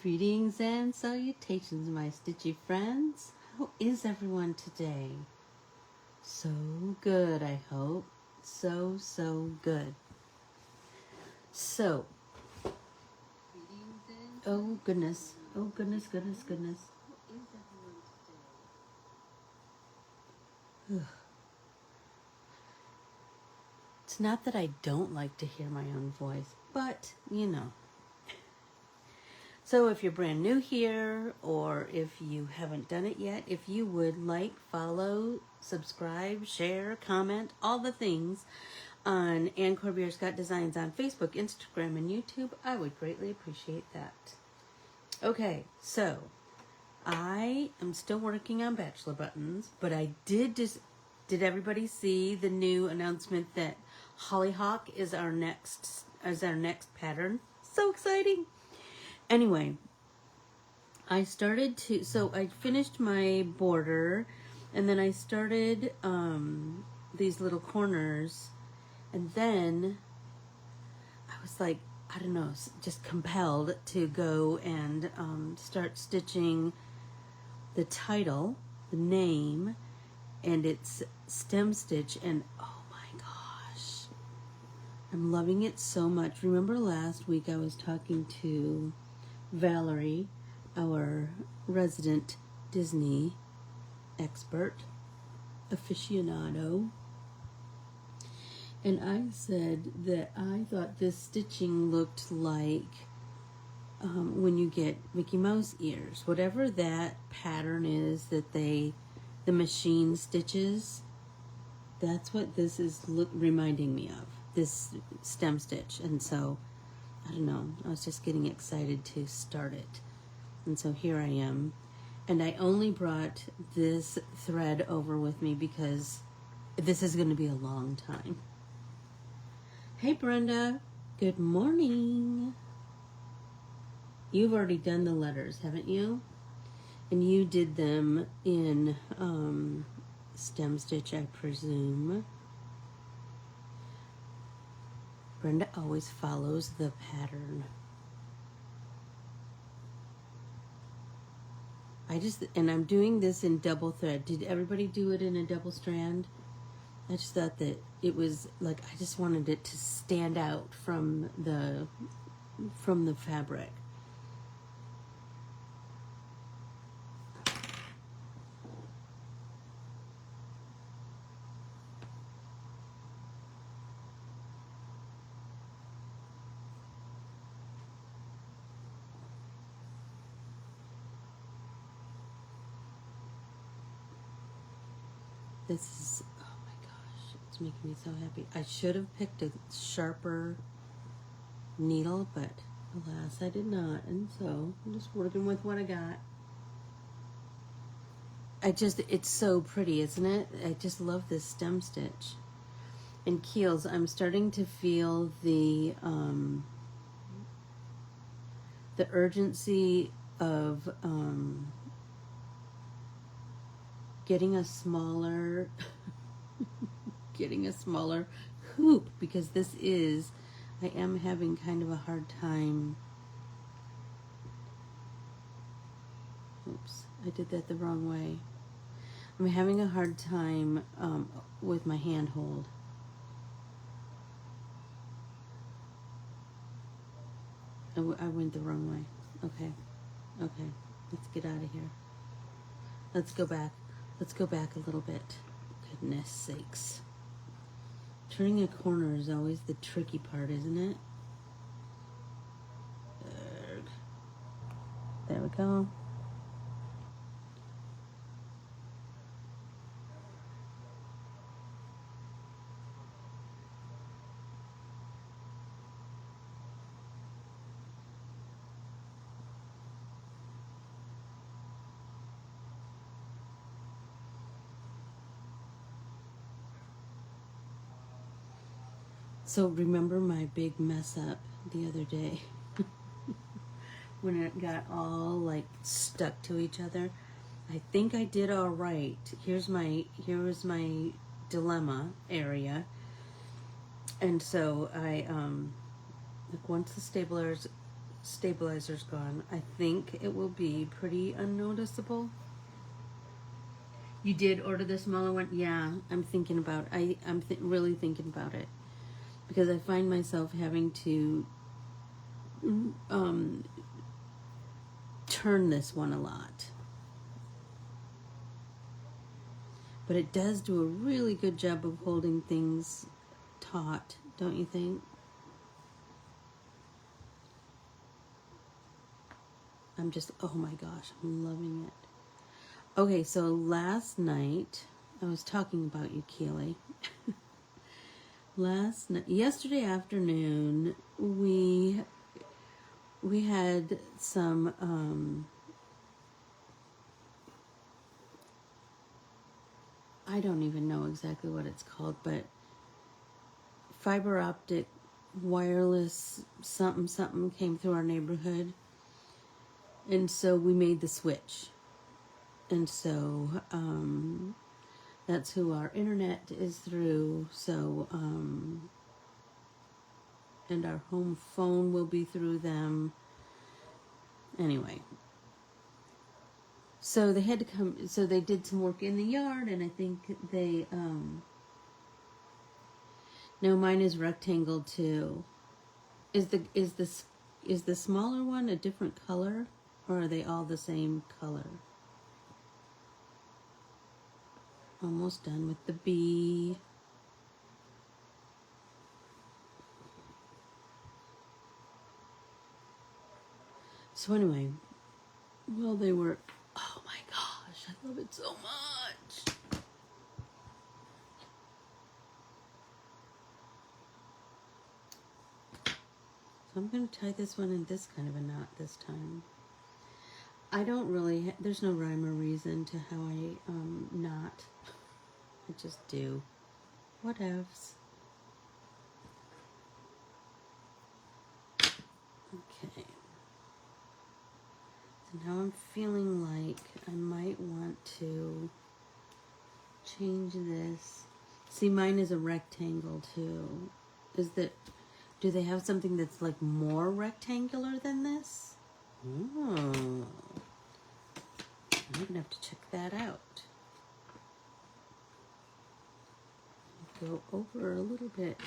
Greetings and salutations, my stitchy friends. How is everyone today? So good, I hope. So good. So, oh goodness. It's not that I don't like to hear my own voice, but you know. So if you're brand new here, or if you haven't done it yet, if you would like, follow, subscribe, share, comment, all the things on Corbiere-Scott Designs on Facebook, Instagram, and YouTube, I would greatly appreciate that. Okay, so I am still working on Bachelor Buttons, but I did everybody see the new announcement that Hollyhock is our next pattern? So exciting! Anyway, I finished my border, and then I started these little corners, and then I was like, I don't know, just compelled to go and start stitching the title, the name, and it's stem stitch, and oh my gosh, I'm loving it so much. Remember last week I was talking to Valerie, our resident Disney expert, aficionado, and I said that I thought this stitching looked like when you get Mickey Mouse ears, whatever that pattern is that the machine stitches, that's what this is reminding me of, this stem stitch. And so I don't know, I was just getting excited to start it. And so here I am. And I only brought this thread over with me because this is going to be a long time. Hey Brenda, good morning. You've already done the letters, haven't you? And you did them in stem stitch, I presume. Brenda always follows the pattern. And I'm doing this in double thread. Did everybody do it in a double strand? I just thought that it was like, I just wanted it to stand out from the fabric. This is, oh my gosh, it's making me so happy. I should have picked a sharper needle, but alas, I did not. And so I'm just working with what I got. It's so pretty, isn't it? I just love this stem stitch. And keels, I'm starting to feel the urgency of getting a smaller hoop, because I am having kind of a hard time. Oops, I did that the wrong way. I'm having a hard time with my handhold. I went the wrong way. Okay, let's get out of here. Let's go back a little bit. Goodness sakes. Turning a corner is always the tricky part, isn't it? There we go. So remember my big mess up the other day when it got all like stuck to each other? I think I did all right. Here was my dilemma area. And so I like once the stapler's stabilizer's gone, I think it will be pretty unnoticeable. You did order the smaller one? Yeah, I'm thinking about I'm really thinking about it, because I find myself having to turn this one a lot. But it does do a really good job of holding things taut, don't you think? I'm just, oh my gosh, I'm loving it. Okay, so last night, I was talking about you, Keely. Yesterday afternoon, we had some, I don't even know exactly what it's called, but fiber optic wireless something came through our neighborhood. And so we made the switch. And so that's who our internet is through. So, and our home phone will be through them. Anyway. So they had to come, so they did some work in the yard, and I think they, no, mine is rectangle too. Is the smaller one a different color, or are they all the same color? Almost done with the bee. So anyway, well, they were, oh my gosh, I love it so much. So I'm going to tie this one in this kind of a knot this time. I don't really, there's no rhyme or reason to how I knot. I just do. Whatevs. Okay. So now I'm feeling like I might want to change this. See, mine is a rectangle too. Do they have something that's like more rectangular than this? Oh. I'm gonna have to check that out. Go over a little bit.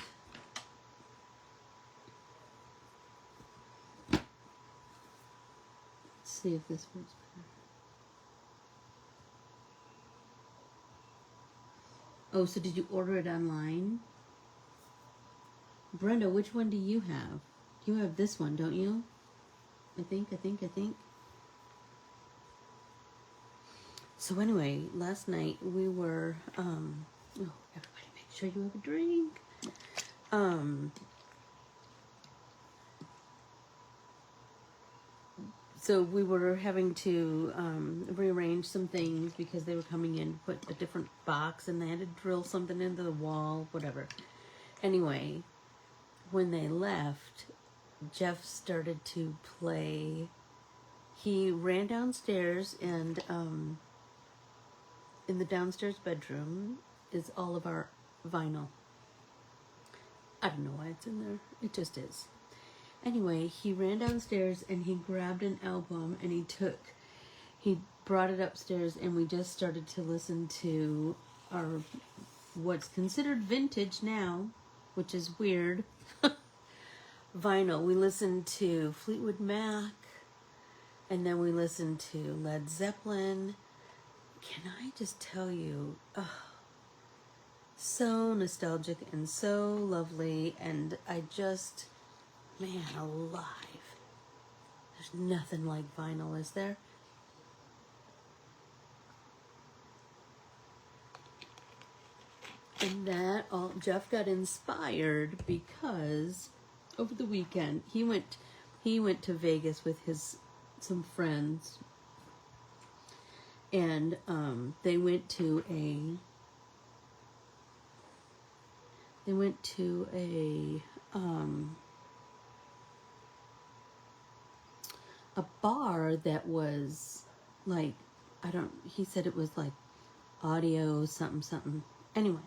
Let's see if this works better. Oh, so did you order it online? Brenda, which one do you have? You have this one, don't you? I think. So anyway, last night we were, oh, everybody make sure you have a drink. So we were having to rearrange some things because they were coming in, put a different box, and they had to drill something into the wall, whatever. Anyway, when they left, Jeff started to play. He ran downstairs, and in the downstairs bedroom is all of our vinyl. I don't know why it's in there. It just is. Anyway, he ran downstairs and he grabbed an album and he brought it upstairs, and we just started to listen to our, what's considered vintage now, which is weird, vinyl. We listened to Fleetwood Mac, and then we listened to Led Zeppelin. Can I just tell you, so nostalgic and so lovely, and I just, man alive. There's nothing like vinyl, is there? And that all, Jeff got inspired because over the weekend he went to Vegas with some friends, and they went to a bar that was like, he said it was like audio something. Anyway,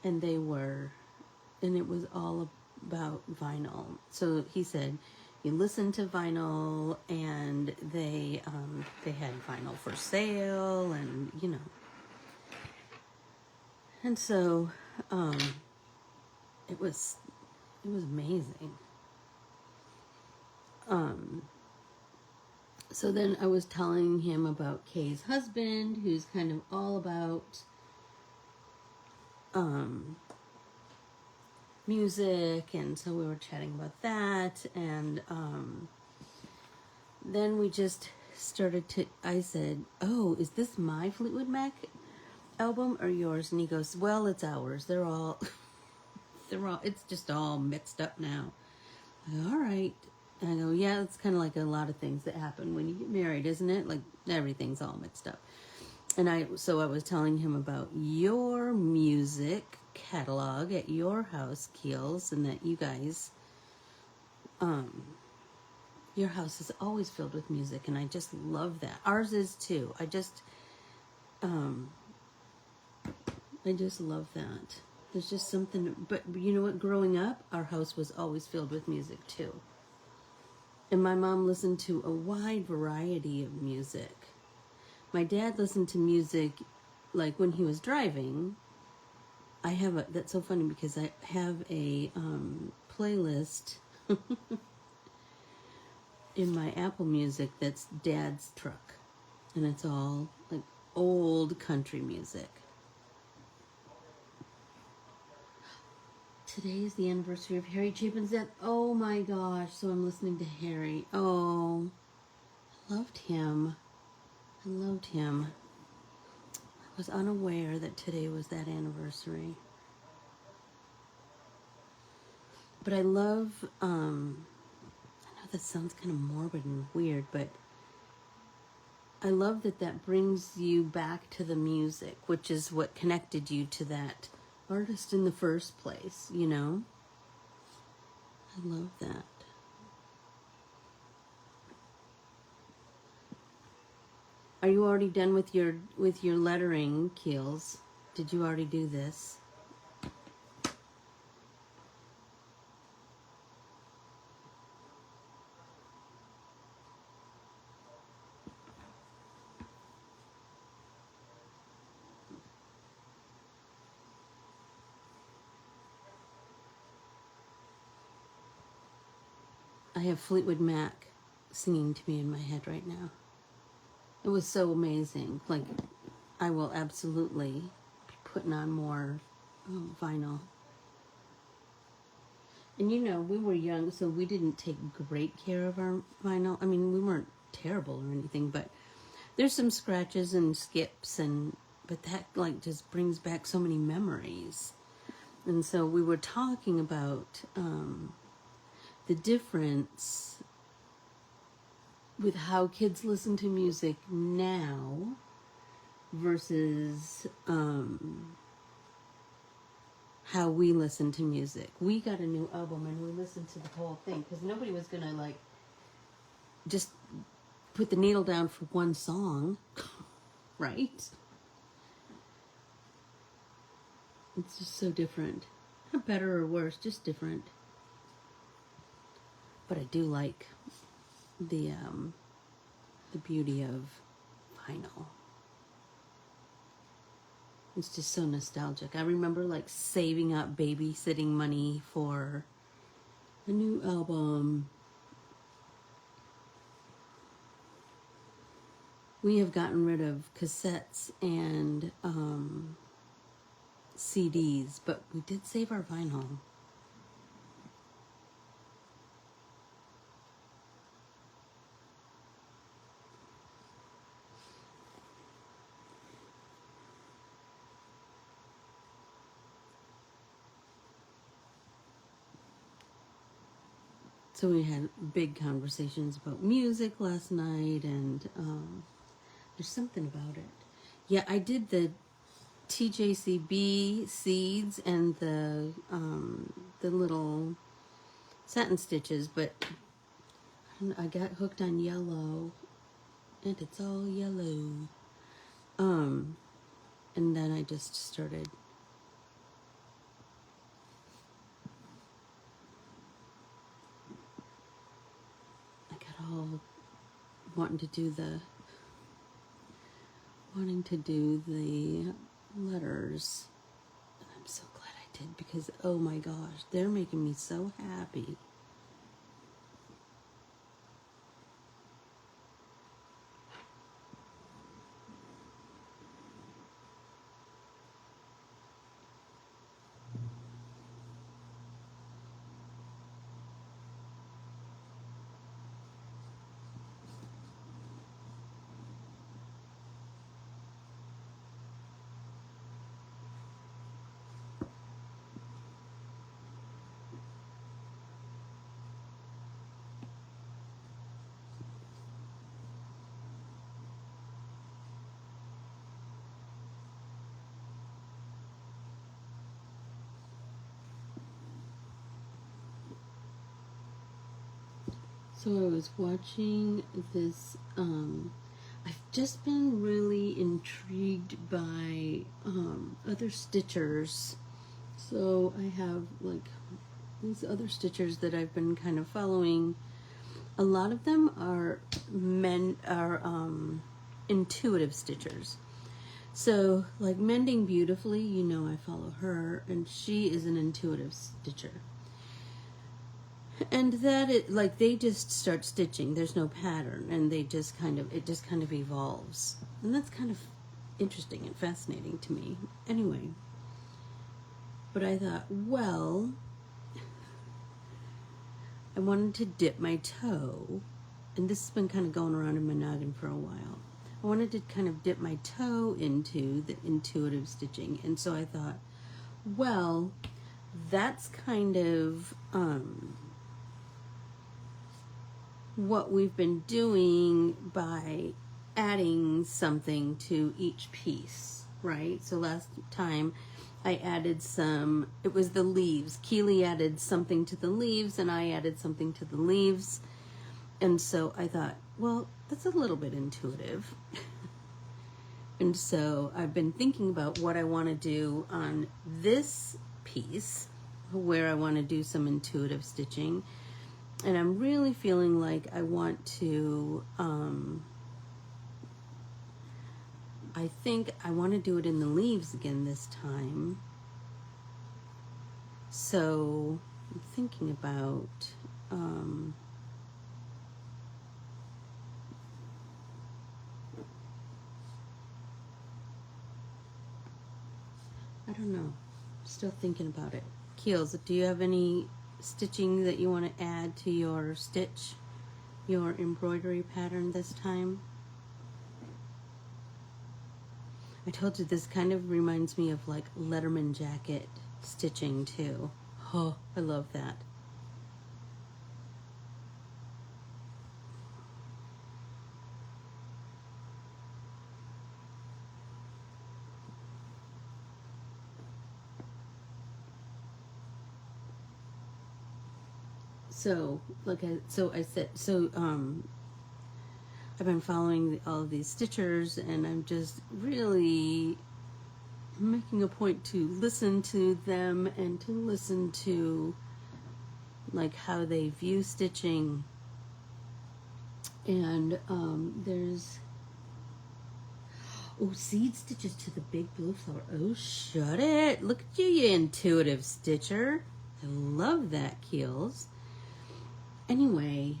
and it was all about vinyl. So he said, you listen to vinyl, and they had vinyl for sale, and and so it was amazing. So then I was telling him about Kay's husband, who's kind of all about music, and so we were chatting about that, and then we just started to, I said, oh, is this my Fleetwood Mac album or yours? And he goes, well, it's ours. They're all, it's just all mixed up now. I go, all right. I go, yeah, it's kind of like a lot of things that happen when you get married, isn't it? Like, everything's all mixed up. And so I was telling him about your music catalog at your house, Keels, and that you guys, your house is always filled with music, and I just love that. Ours is too. I just love that. There's just something, but you know what? Growing up, our house was always filled with music too. And my mom listened to a wide variety of music. My dad listened to music like when he was driving. That's so funny because I have a playlist in my Apple Music that's Dad's truck. And it's all like old country music. Today is the anniversary of Harry Chapin's death. Oh my gosh, so I'm listening to Harry. Oh, I loved him. I was unaware that today was that anniversary. But I love, I know that sounds kind of morbid and weird, but I love that brings you back to the music, which is what connected you to that artist in the first place, I love that. Are you already done with your lettering, Keels? Did you already do this? I have Fleetwood Mac singing to me in my head right now. It was so amazing. Like, I will absolutely be putting on more vinyl. And we were young, so we didn't take great care of our vinyl. I mean, we weren't terrible or anything, but there's some scratches and skips, but that like just brings back so many memories. And so we were talking about the difference with how kids listen to music now versus how we listen to music. We got a new album and we listened to the whole thing because nobody was gonna like just put the needle down for one song, right? It's just so different. Not better or worse, just different. But I do like the beauty of vinyl. It's just so nostalgic. I remember like saving up babysitting money for a new album. We have gotten rid of cassettes and CDs, but we did save our vinyl. So we had big conversations about music last night, and there's something about it. Yeah, I did the TJCB seeds and the little satin stitches, but I got hooked on yellow, and it's all yellow. And then I just started. all wanting to do the letters. And I'm so glad I did, because oh my gosh, they're making me so happy. So I was watching this, I've just been really intrigued by other stitchers. So I have like these other stitchers that I've been kind of following. A lot of them are intuitive stitchers. So like Mending Beautifully, you know, I follow her, and she is an intuitive stitcher. And that it, like, they just start stitching. There's no pattern, and they just kind of, it just kind of evolves. And that's kind of interesting and fascinating to me. Anyway, but I thought, well, I wanted to dip my toe, and this has been kind of going around in my noggin for a while. I wanted to kind of dip my toe into the intuitive stitching, and so I thought, well, that's kind of what we've been doing by adding something to each piece, right? So last time I added some, it was the leaves. Keely added something to the leaves, and I added something to the leaves. And so I thought, well, that's a little bit intuitive. And so I've been thinking about what I want to do on this piece, where I want to do some intuitive stitching. And I'm really feeling like I want to, I think I want to do it in the leaves again this time. So I'm thinking about, I don't know, still thinking about it. Keels, do you have any stitching that you want to add to your stitch, your embroidery pattern this time? I told you this kind of reminds me of like Letterman jacket stitching too. Oh, I love that. So, I've been following all of these stitchers, and I'm just really making a point to listen to them and to listen to like how they view stitching. And there's, oh, seed stitches to the big blue flower. Oh, shut it. Look at you, you intuitive stitcher. I love that, Keels. Anyway,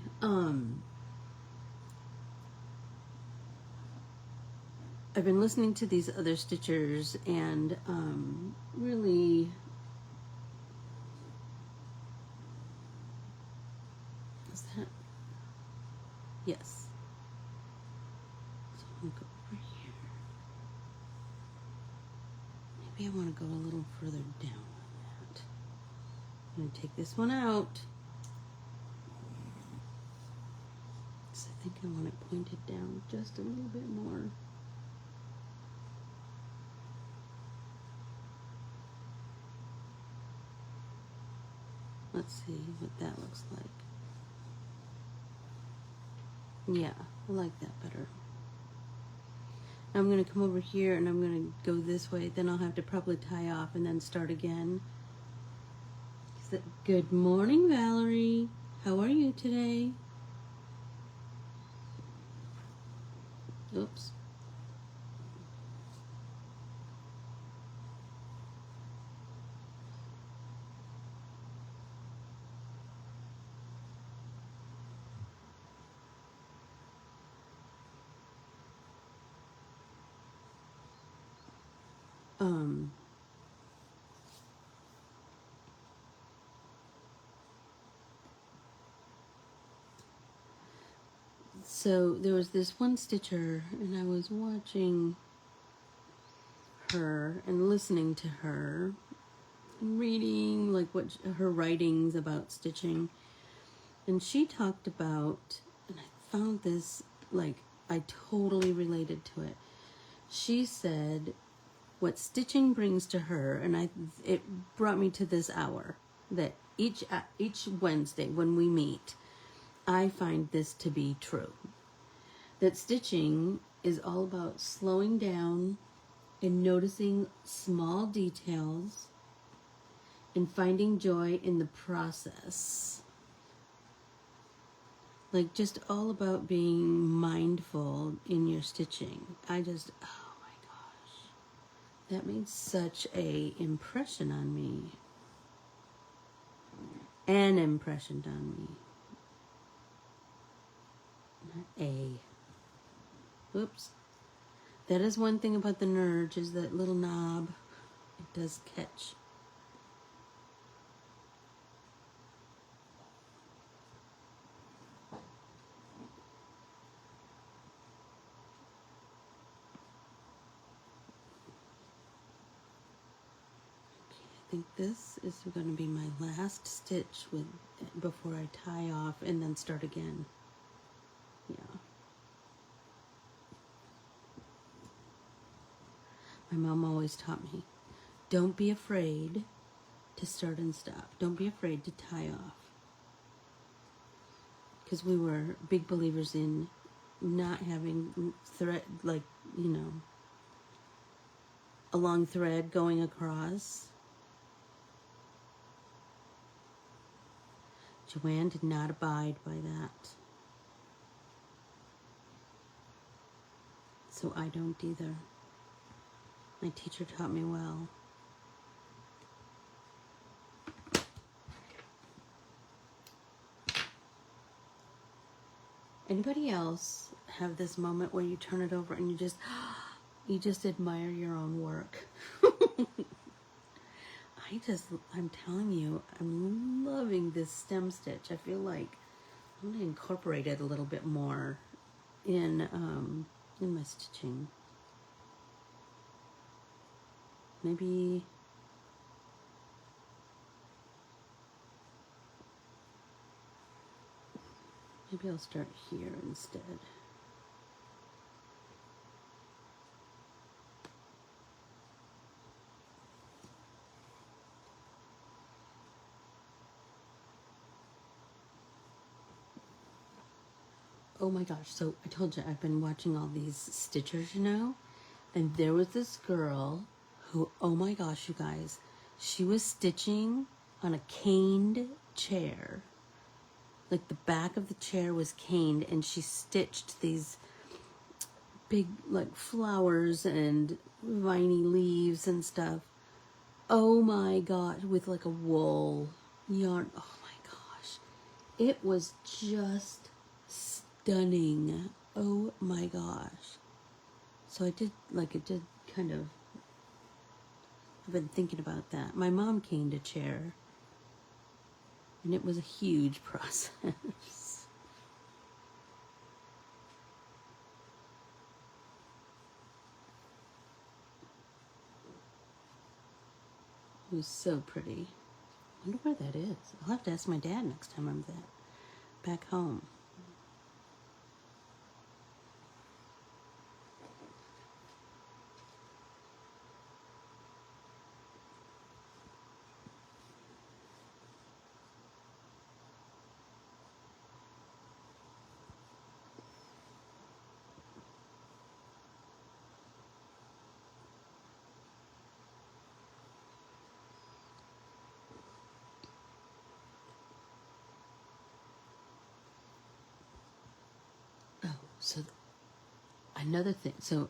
I've been listening to these other stitchers, and really is that, yes. So I'm gonna go over here. Maybe I want to go a little further down on that. I'm gonna take this one out. I think I want it pointed down just a little bit more. Let's see what that looks like. Yeah, I like that better. Now I'm going to come over here, and I'm going to go this way. Then I'll have to probably tie off and then start again. Good morning, Valerie. How are you today? Oops. Um, so there was this one stitcher, and I was watching her and listening to her and reading like what her writings about stitching, and she talked about, and I found this like I totally related to it. She said what stitching brings to her, and it brought me to this hour, that each Wednesday when we meet, I find this to be true. That stitching is all about slowing down and noticing small details and finding joy in the process. Like just all about being mindful in your stitching. Oh my gosh. That made such a impression on me. An impression on me. Not a. Oops. That is one thing about the Nerge, is that little knob. It does catch. I think this is going to be my last stitch before I tie off and then start again. Yeah. My mom always taught me, don't be afraid to start and stop. Don't be afraid to tie off. Because we were big believers in not having thread, like, a long thread going across. Joanne did not abide by that. So I don't either. My teacher taught me well. Anybody else have this moment where you turn it over and you just admire your own work? I'm telling you, I'm loving this stem stitch. I feel like I'm going to incorporate it a little bit more in my stitching. Maybe I'll start here instead. Oh my gosh, so I told you I've been watching all these stitchers, and there was this girl who, oh my gosh, you guys, she was stitching on a caned chair. Like the back of the chair was caned, and she stitched these big like flowers and viney leaves and stuff. Oh my god, with like a wool yarn. Oh my gosh. It was just stunning. Oh my gosh. So it did kind of, I've been thinking about that. My mom caned a chair, and it was a huge process. It was so pretty. I wonder where that is. I'll have to ask my dad next time I'm back home. Oh, so another thing. So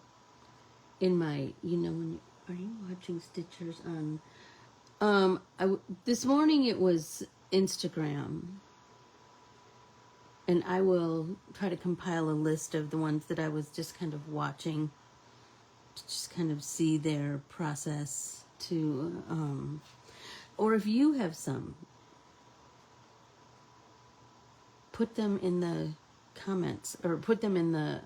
in my, when are you watching Stitchers on? This morning it was Instagram, and I will try to compile a list of the ones that I was just kind of watching to just kind of see their process to, or if you have some, put them in the comments or put them in the,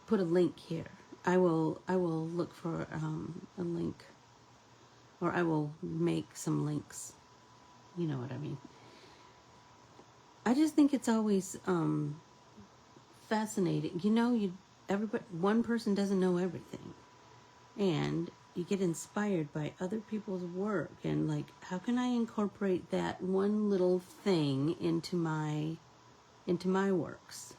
put a link here. I will look for a link, or I will make some links. You know what I mean. I just think it's always fascinating. Everybody, one person doesn't know everything, and you get inspired by other people's work, and like, how can I incorporate that one little thing into my works?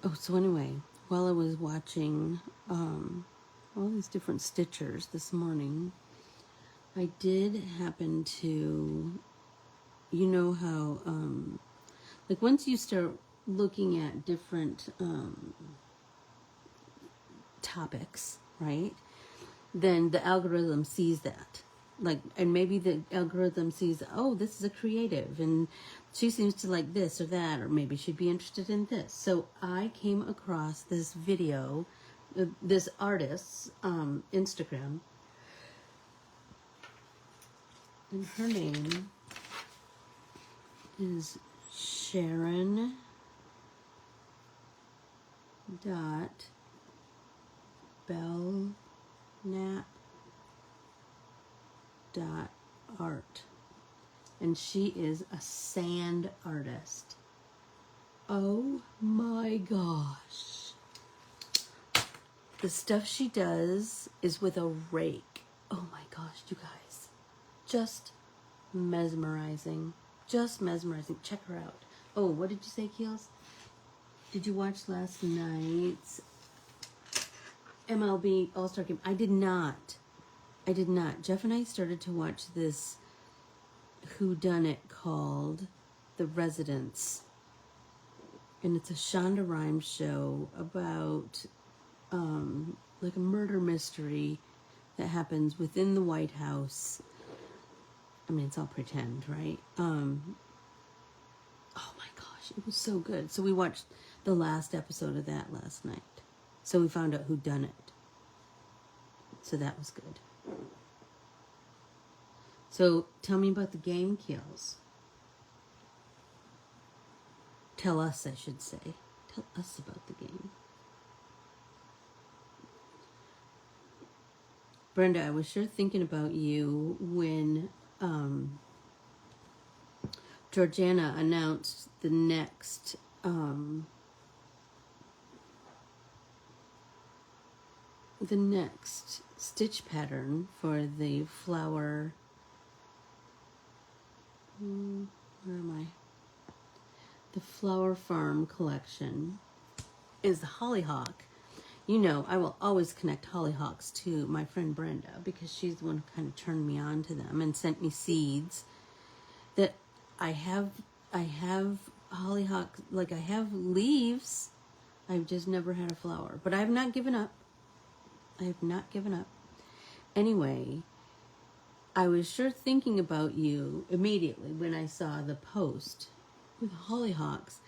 Oh, so anyway, while I was watching all these different Stitchers this morning, I did happen to, how, like once you start looking at different topics, right? Then the algorithm sees that. Like, and maybe the algorithm sees, oh, this is a creative, and she seems to like this or that, or maybe she'd be interested in this. So I came across this video, this artist's Instagram, and her name is Sharon dot Belknap dot art, and she is a sand artist. Oh my gosh, the stuff she does is with a rake. Oh my gosh, you guys, just mesmerizing, check her out. Oh, what did you say, Keels? Did you watch last night's MLB All-Star Game? I did not. Jeff and I started to watch this whodunit called The Residents. And it's a Shonda Rhimes show about like a murder mystery that happens within the White House. I mean, it's all pretend, right? Oh my gosh, it was so good. So we watched the last episode of that last night. So we found out who done it. So that was good. So tell me about the game, Kills. Tell us, I should say. Tell us about the game. Brenda, I was sure thinking about you when Georgiana announced the next stitch pattern for the flower. Where am I? The Flower Farm collection is the hollyhock. I will always connect hollyhocks to my friend Brenda because she's the one who kind of turned me on to them and sent me seeds that I have hollyhock, like I have leaves. I've just never had a flower, but I have not given up. Anyway, I was sure thinking about you immediately when I saw the post with hollyhocks,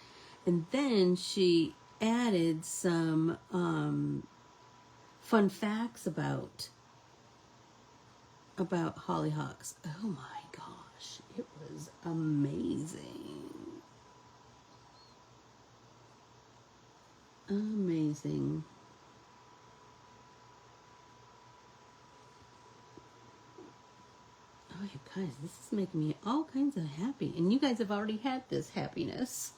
and then she added some fun facts about hollyhocks. Oh my gosh, it was amazing. Amazing. Oh, you guys, this is making me all kinds of happy. And you guys have already had this happiness.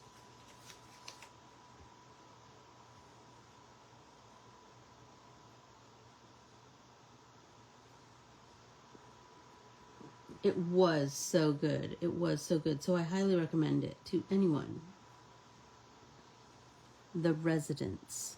It was so good. It was so good. So I highly recommend it to anyone. The Residents.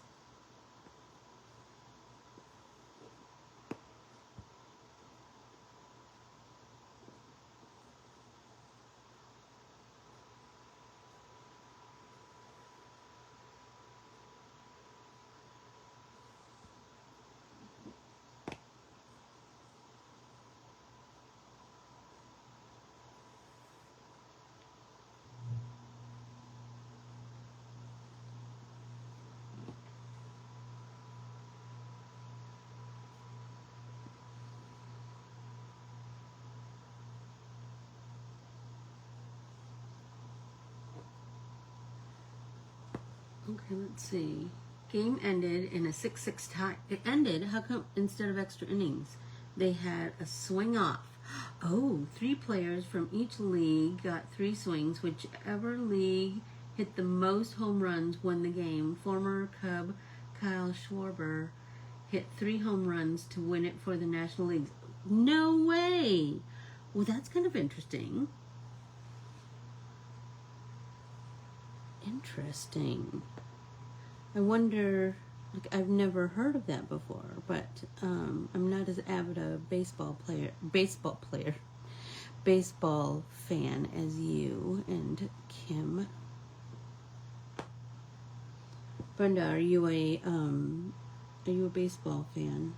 Okay, let's see. Game ended in a 6-6 tie. It ended, how come instead of extra innings? They had a swing off. Oh, 3 players from each league got 3 swings. Whichever league hit the most home runs won the game. Former Cub Kyle Schwarber hit 3 home runs to win it for the National League. No way! Well, that's kind of interesting. Interesting. I wonder, like, I've never heard of that before, but I'm not as avid a baseball fan as you and Kim. Brenda, are you a baseball fan?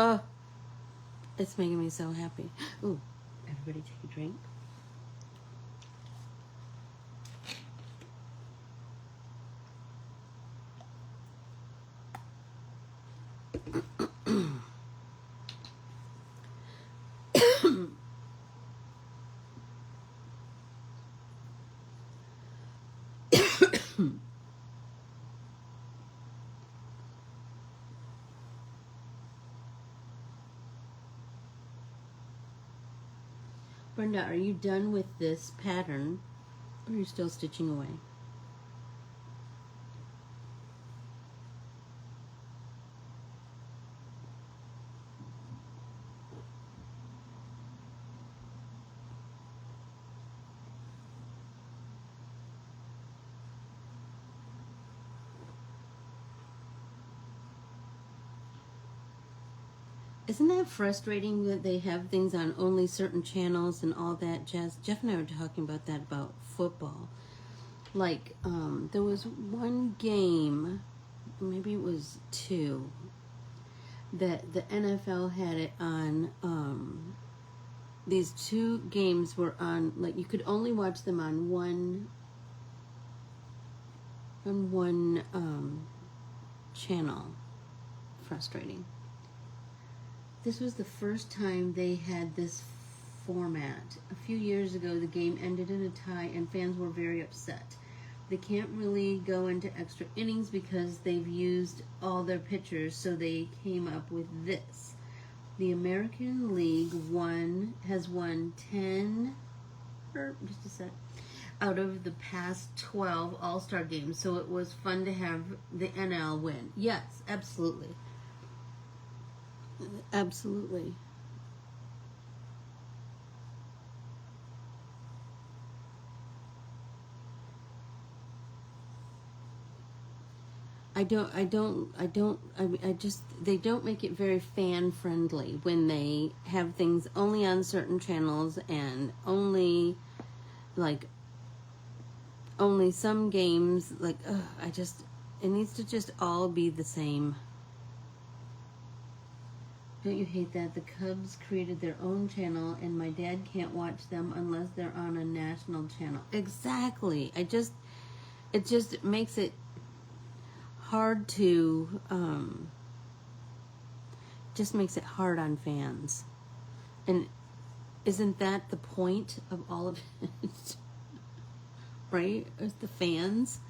Oh, it's making me so happy. Ooh, everybody take a drink. Brenda, are you done with this pattern, or are you still stitching away? Isn't that frustrating that they have things on only certain channels and all that jazz? Jeff and I were talking about that about football. Like, there was one game, maybe it was 2, that the NFL had it on, these 2 games were on, like, you could only watch them on one channel. Frustrating. This was the first time they had this format. A few years ago, the game ended in a tie and fans were very upset. They can't really go into extra innings because they've used all their pitchers, so they came up with this. The American League has won 10, out of the past 12 All-Star games, so it was fun to have the NL win. Yes, absolutely. Absolutely. I just, they don't make it very fan friendly when they have things only on certain channels and only some games, it needs to just all be the same. Don't you hate that? The Cubs created their own channel and my dad can't watch them unless they're on a national channel. Exactly. It just makes it hard to, just makes it hard on fans. And isn't that the point of all of it? Right? It's the fans.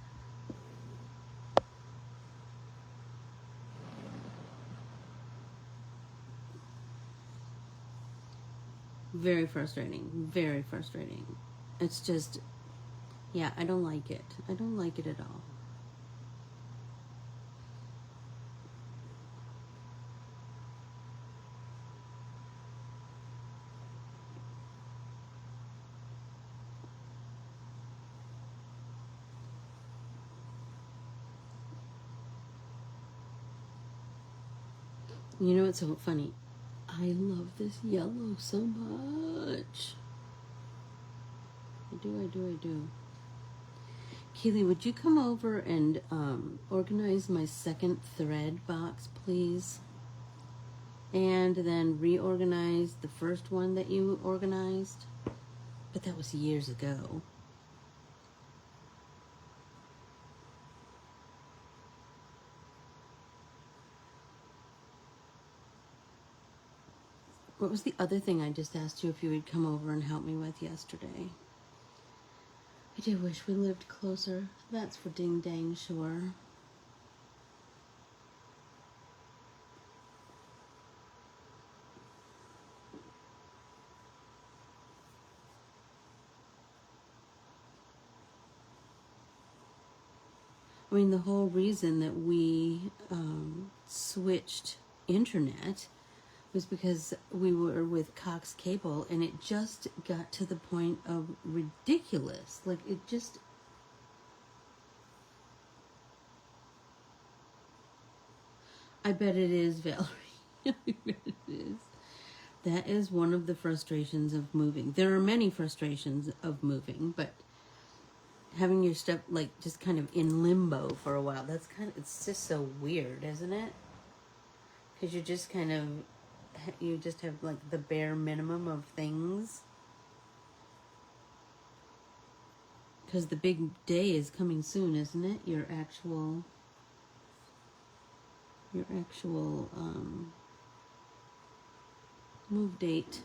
Very frustrating. Very frustrating. It's just, yeah, I don't like it. I don't like it at all. You know what's so funny? I love this yellow so much. I do. Keely, would you come over and organize my second thread box, please? And then reorganize the first one that you organized? But that was years ago. What was the other thing I just asked you if you would come over and help me with yesterday? I do wish we lived closer. That's for ding dang sure. I mean, the whole reason that we switched internet was because we were with Cox Cable, and it just got to the point of ridiculous. Like, it just... I bet it is, Valerie. I bet it is. That is one of the frustrations of moving. There are many frustrations of moving, but having your stuff, like, just kind of in limbo for a while, that's kind of... It's just so weird, isn't it? Because you just kind of... You just have, like, the bare minimum of things. Because the big day is coming soon, isn't it? Your actual move date.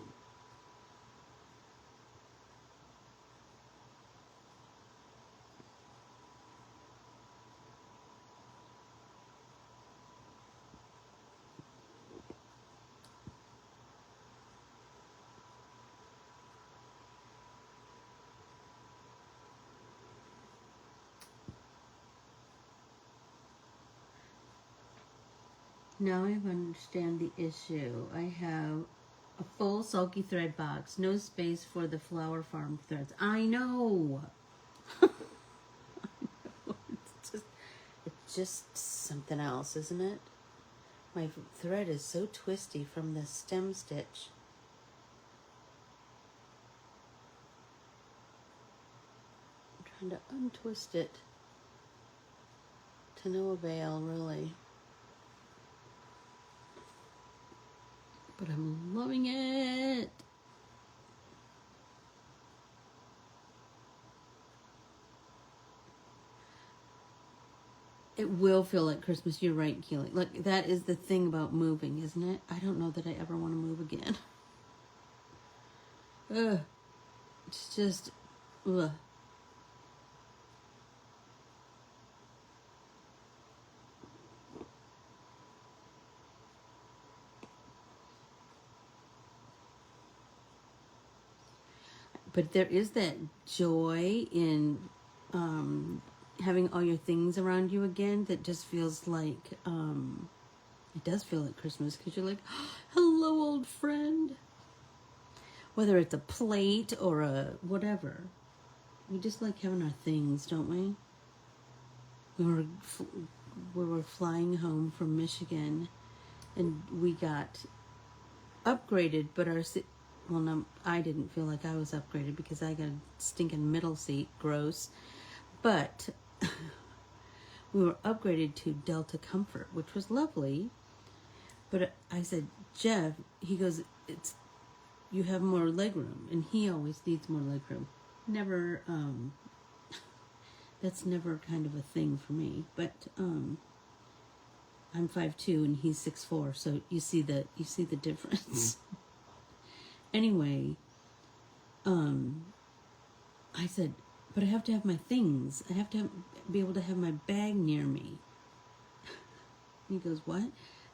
Now I understand the issue. I have a full sulky thread box, no space for the flower farm threads. I know. It's just something else, isn't it? My thread is so twisty from the stem stitch. I'm trying to untwist it to no avail, really. But I'm loving it. It will feel like Christmas. You're right, Keely. Like, that is the thing about moving, isn't it? I don't know that I ever want to move again. Ugh. It's just, ugh. But there is that joy in having all your things around you again that just feels like, it does feel like Christmas, because you're like, oh, hello, old friend. Whether it's a plate or a whatever. We just like having our things, don't we? We were flying home from Michigan, and we got upgraded, but well, no, I didn't feel like I was upgraded because I got a stinking middle seat, gross. But we were upgraded to Delta Comfort, which was lovely. But I said, Jeff, he goes, you have more leg room, and he always needs more leg room. Never, that's never kind of a thing for me. But I'm 5'2" and he's 6'4", so you see the difference. Anyway, I said, but I have to have my things. I have to be able to have my bag near me. He goes, what?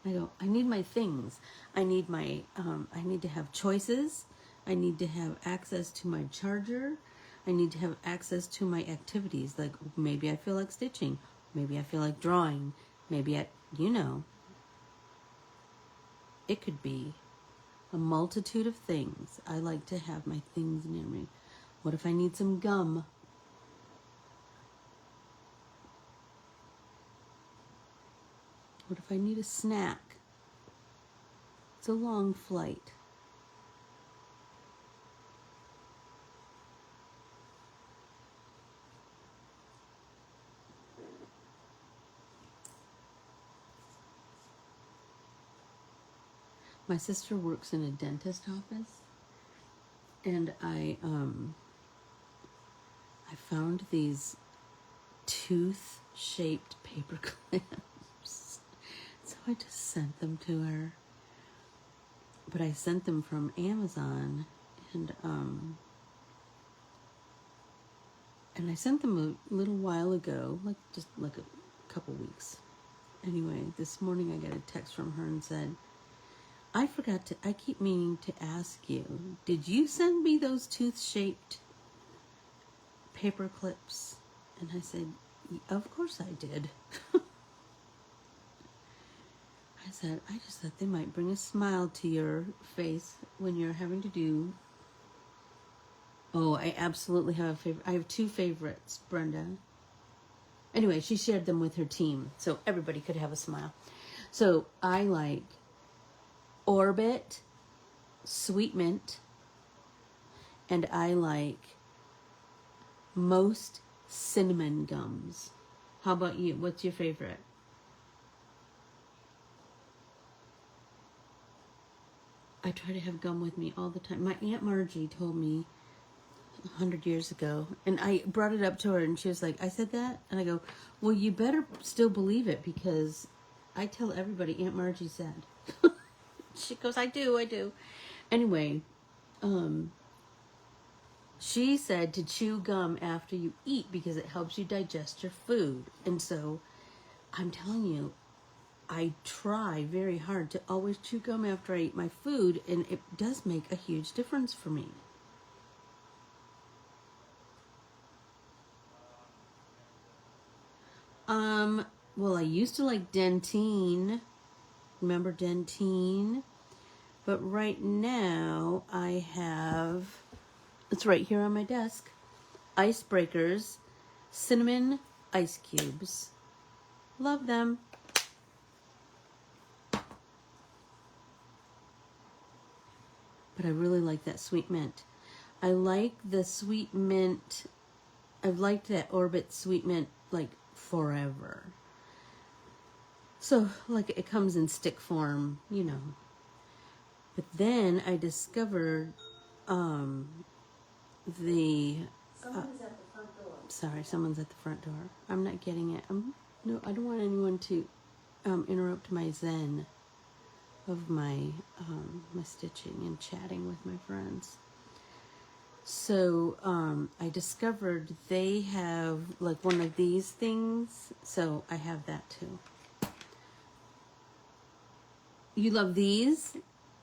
I go, I need my things. I need to have choices. I need to have access to my charger. I need to have access to my activities. Like, maybe I feel like stitching. Maybe I feel like drawing. Maybe it could be a multitude of things. I like to have my things near me. What if I need some gum? What if I need a snack? It's a long flight. My sister works in a dentist office, and I found these tooth-shaped paper clips. So I just sent them to her. But I sent them from Amazon, and I sent them a little while ago, just a couple weeks. Anyway, this morning I got a text from her and said, I keep meaning to ask you, did you send me those tooth-shaped paper clips? And I said, of course I did. I said, I just thought they might bring a smile to your face when you're having to do... Oh, I absolutely have a favorite. I have two favorites, Brenda. Anyway, she shared them with her team, so everybody could have a smile. So I like Orbit, Sweet Mint, and I like most cinnamon gums. How about you? What's your favorite? I try to have gum with me all the time. My Aunt Margie told me 100 years ago, and I brought it up to her, and she was like, I said that? And I go, well, you better still believe it, because I tell everybody Aunt Margie said. She goes, I do. Anyway, she said to chew gum after you eat because it helps you digest your food. And so I'm telling you, I try very hard to always chew gum after I eat my food, and it does make a huge difference for me. Well, I used to like Dentine. Remember Dentine? But right now I have, it's right here on my desk, Icebreakers Cinnamon Ice Cubes. Love them. But I really like that Sweet Mint. I like the Sweet Mint. I've liked that Orbit Sweet Mint like forever. So like it comes in stick form, But then I discovered Someone's at the front door. Sorry, someone's at the front door. I'm not getting it. No, I don't want anyone to interrupt my zen of my my stitching and chatting with my friends. So I discovered they have like one of these things, so I have that too. You love these?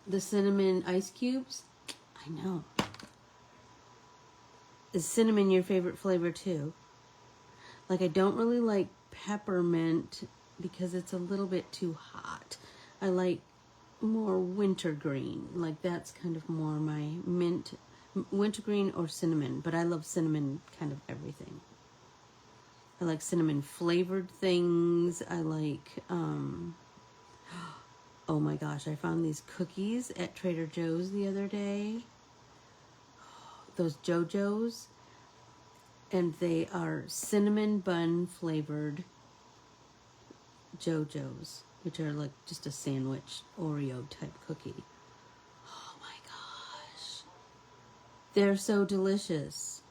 The cinnamon ice cubes? I know. Is cinnamon your favorite flavor too? Like, I don't really like peppermint because it's a little bit too hot. I like more wintergreen. Like, that's kind of more my wintergreen or cinnamon. But I love cinnamon kind of everything. I like cinnamon flavored things. I like, oh my gosh, I found these cookies at Trader Joe's the other day. Those JoJo's. And they are cinnamon bun flavored. JoJo's, which are like just a sandwich Oreo type cookie. Oh my gosh. They're so delicious.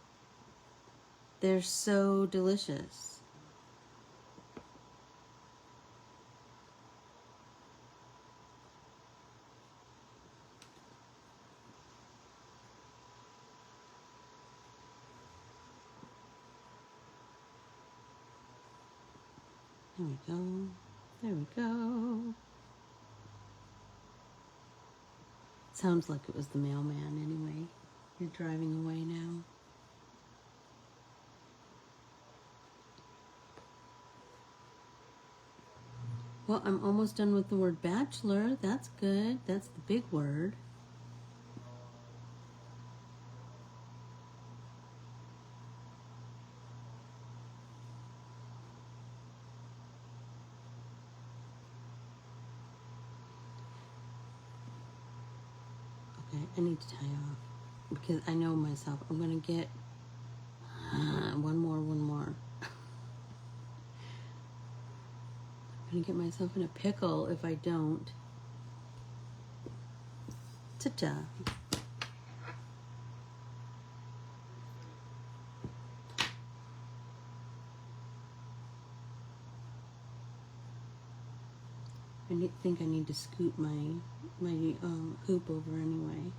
They're so delicious. There we go. There we go. Sounds like it was the mailman anyway. You're driving away now. Well, I'm almost done with the word bachelor. That's good. That's the big word. Okay, I need to tie off because I know myself. I'm going to get one more. I'm going to get myself in a pickle if I don't. Ta-ta. Think I need to scoot my hoop over anyway.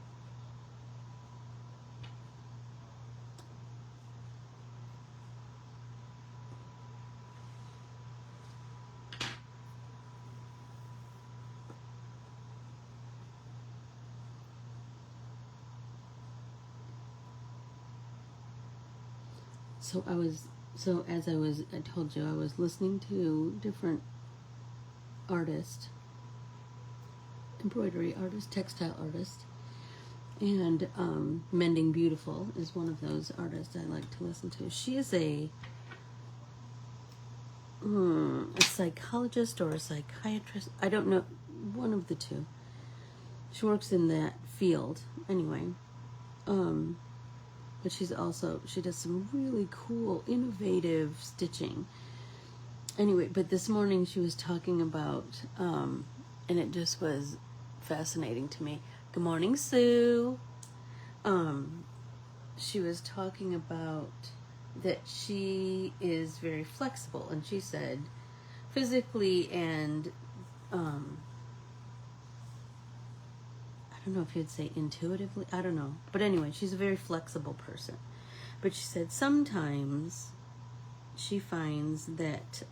I told you, I was listening to different artists, embroidery artists, textile artists, and Mending Beautiful is one of those artists I like to listen to. She is a psychologist or a psychiatrist. I don't know, one of the two. She works in that field anyway. But she does some really cool, innovative stitching. Anyway, but this morning she was talking about, and it just was fascinating to me. Good morning, Sue. She was talking about that she is very flexible, and she said physically and, I don't know if you'd say intuitively, I don't know. But anyway, she's a very flexible person. But she said sometimes she finds that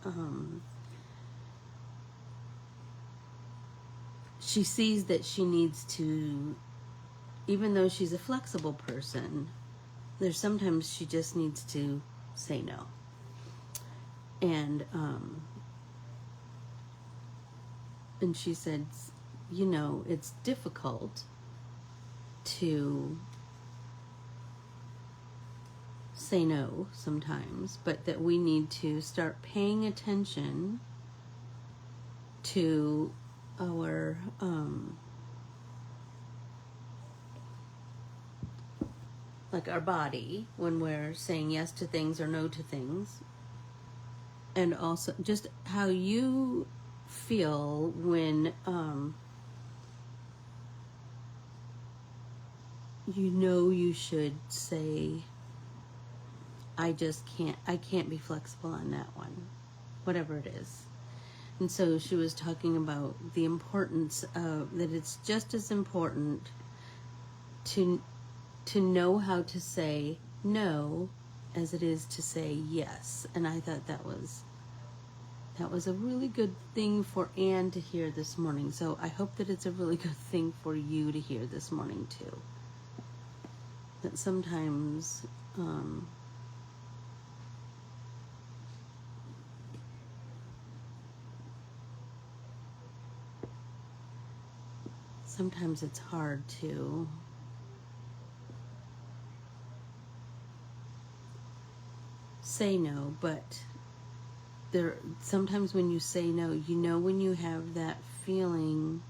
she sees that she needs to, even though she's a flexible person, there's sometimes she just needs to say no. And she said, you know, it's difficult to say no sometimes, but that we need to start paying attention to our like our body when we're saying yes to things or no to things, and also just how you feel when you know you should say, I can't be flexible on that one, whatever it is. And so she was talking about the importance of that. It's just as important to know how to say no as it is to say yes. And I thought that was a really good thing for Anne to hear this morning. So I hope that it's a really good thing for you to hear this morning too. That sometimes sometimes it's hard to say no, but sometimes when you say no, you know, when you have that feeling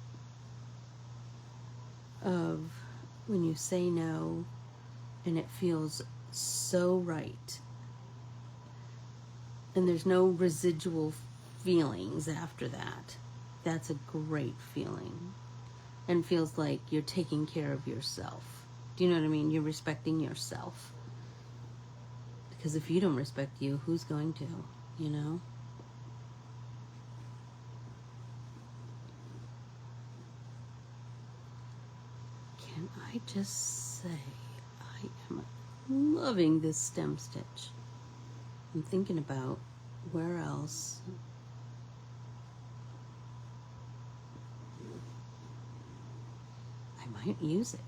of when you say no and it feels so right and there's no residual feelings after that. That's a great feeling. And feels like you're taking care of yourself. Do you know what I mean? You're respecting yourself. Because if you don't respect you, who's going to, you know? Can I just say, I am loving this stem stitch. I'm thinking about where else I might use it.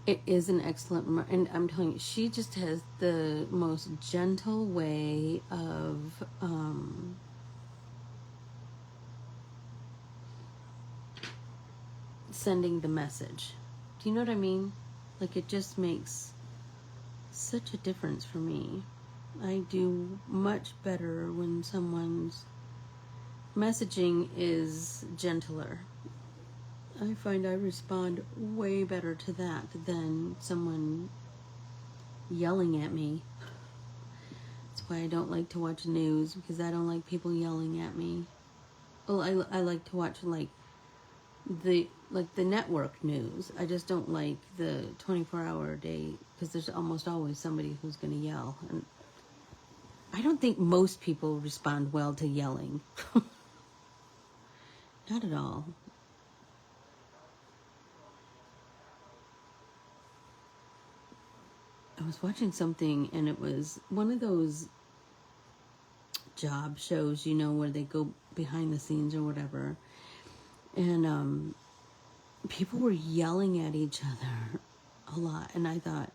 It is an excellent, and I'm telling you, she just has the most gentle way of sending the message. Do you know what I mean? Like, it just makes such a difference for me. I do much better when someone's messaging is gentler. I find I respond way better to that than someone yelling at me. That's why I don't like to watch news, because I don't like people yelling at me. Well, I like to watch like the network news. I just don't like the 24-hour day, because there's almost always somebody who's going to yell, and I don't think most people respond well to yelling. Not at all. I was watching something, and it was one of those job shows, you know, where they go behind the scenes or whatever. And people were yelling at each other a lot. And I thought,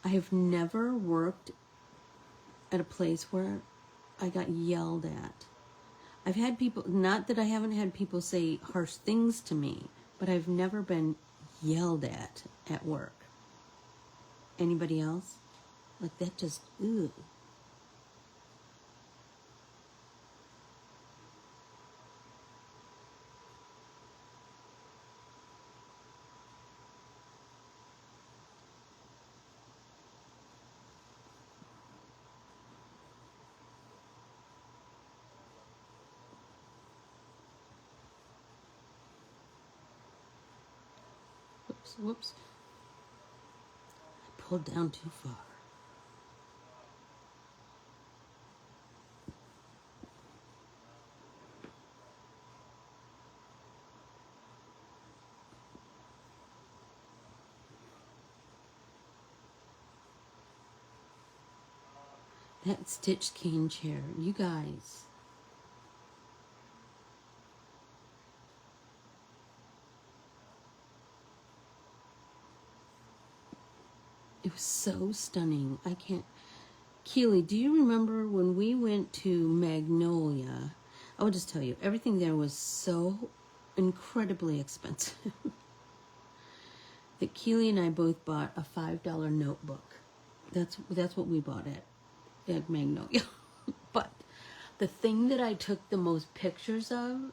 I have never worked at a place where I got yelled at. I've had people, not that I haven't had people say harsh things to me, but I've never been yelled at work. Anybody else? Like, that just, ugh. Whoops. I pulled down too far. That stitched cane chair, you guys. It was so stunning. I can't. Keely, do you remember when we went to Magnolia? I will just tell you, everything there was so incredibly expensive that Keely and I both bought a $5 notebook. That's what we bought at Magnolia. But the thing that I took the most pictures of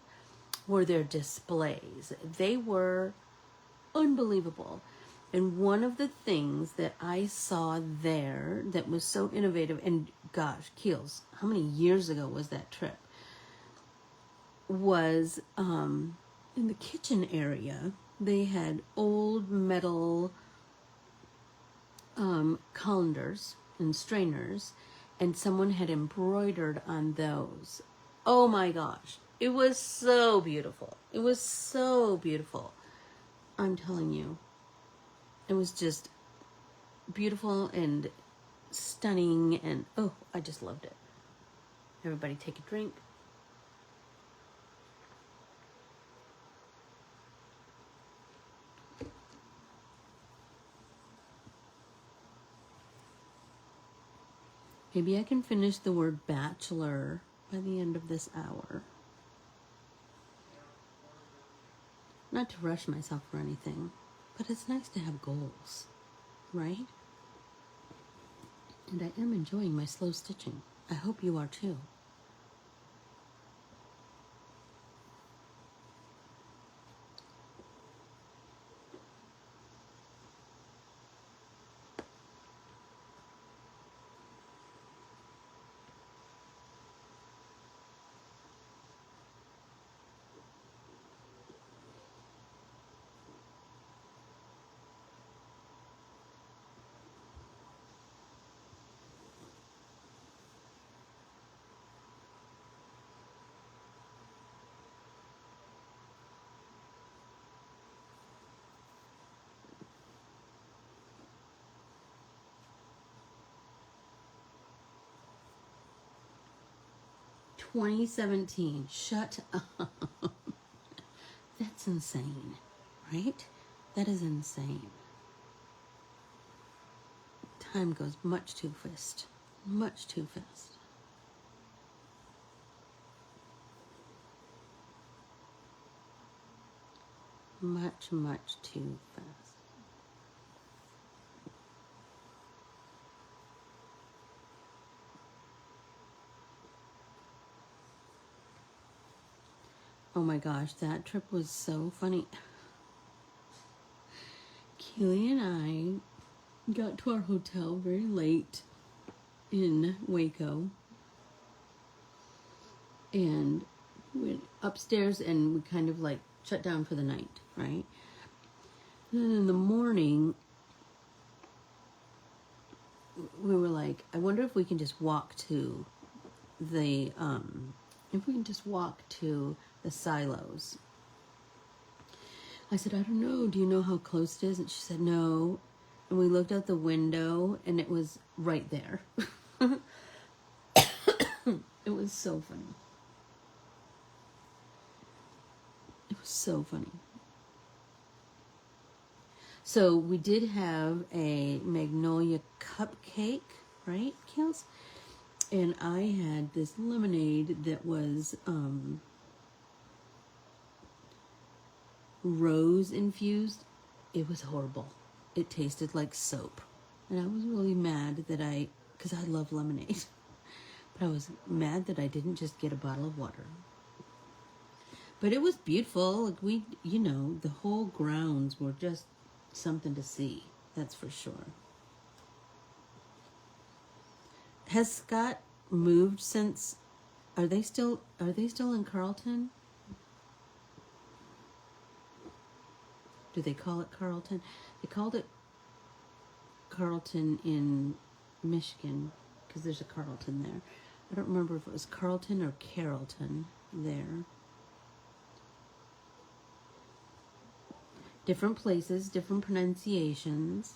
were their displays. They were unbelievable. And one of the things that I saw there that was so innovative, and gosh, Keels, how many years ago was that trip? Was in the kitchen area, they had old metal colanders and strainers, and someone had embroidered on those. Oh my gosh, it was so beautiful. It was so beautiful. I'm telling you. It was just beautiful and stunning, and oh, I just loved it. Everybody take a drink. Maybe I can finish the word bachelor by the end of this hour. Not to rush myself or anything, But it's nice to have goals, right? And I am enjoying my slow stitching. I hope you are too. $2017. Shut up. That's insane, right? That is insane. Time goes much too fast. Much too fast. Much, much too fast. Oh my gosh, that trip was so funny. Keely and I got to our hotel very late in Waco and went upstairs and we kind of like shut down for the night, right? And then in the morning, we were like, I wonder if we can just walk to the, silos. I said, I don't know, do you know how close it is? And she said, no. And we looked out the window and it was right there. It was so funny. It was so funny. So we did have a magnolia cupcake, right, Kels? And I had this lemonade that was rose infused. It was horrible. It tasted like soap. And I was really mad that because I love lemonade. But I was mad that I didn't just get a bottle of water. But it was beautiful. Like the whole grounds were just something to see. That's for sure. Has Scott moved since? Are they still in Carlton? Do they call it Carlton? They called it Carlton in Michigan because there's a Carlton there. I don't remember if it was Carlton or Carrollton there. Different places, different pronunciations.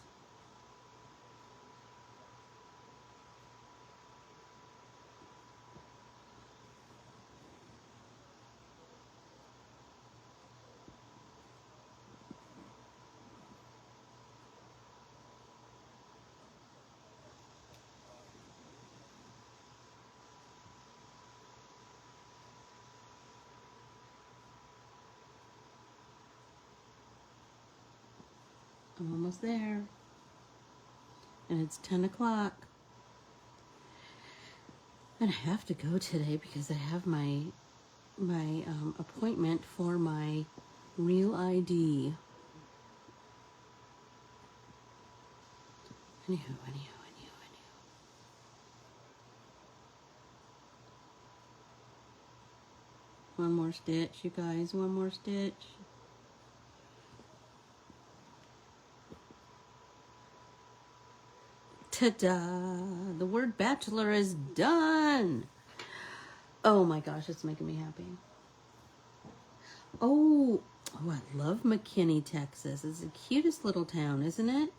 I'm almost there. And it's 10 o'clock. And I have to go today because I have my appointment for my real ID. Anywho. One more stitch, you guys. One more stitch. Ta-da! The word bachelor is done. Oh my gosh, it's making me happy. Oh, I love McKinney, Texas. It's the cutest little town, isn't it?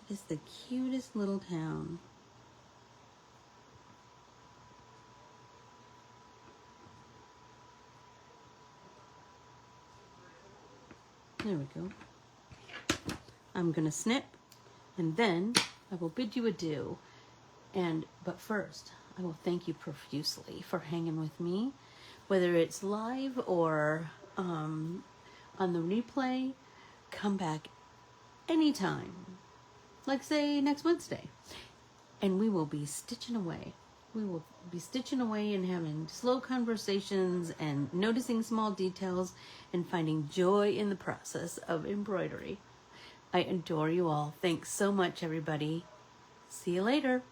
It is the cutest little town. There we go. I'm gonna snip, and then I will bid you adieu. But first, I will thank you profusely for hanging with me, whether it's live or on the replay. Come back anytime, like say next Wednesday, and we will be stitching away. We will be stitching away and having slow conversations and noticing small details and finding joy in the process of embroidery. I adore you all. Thanks so much, everybody. See you later.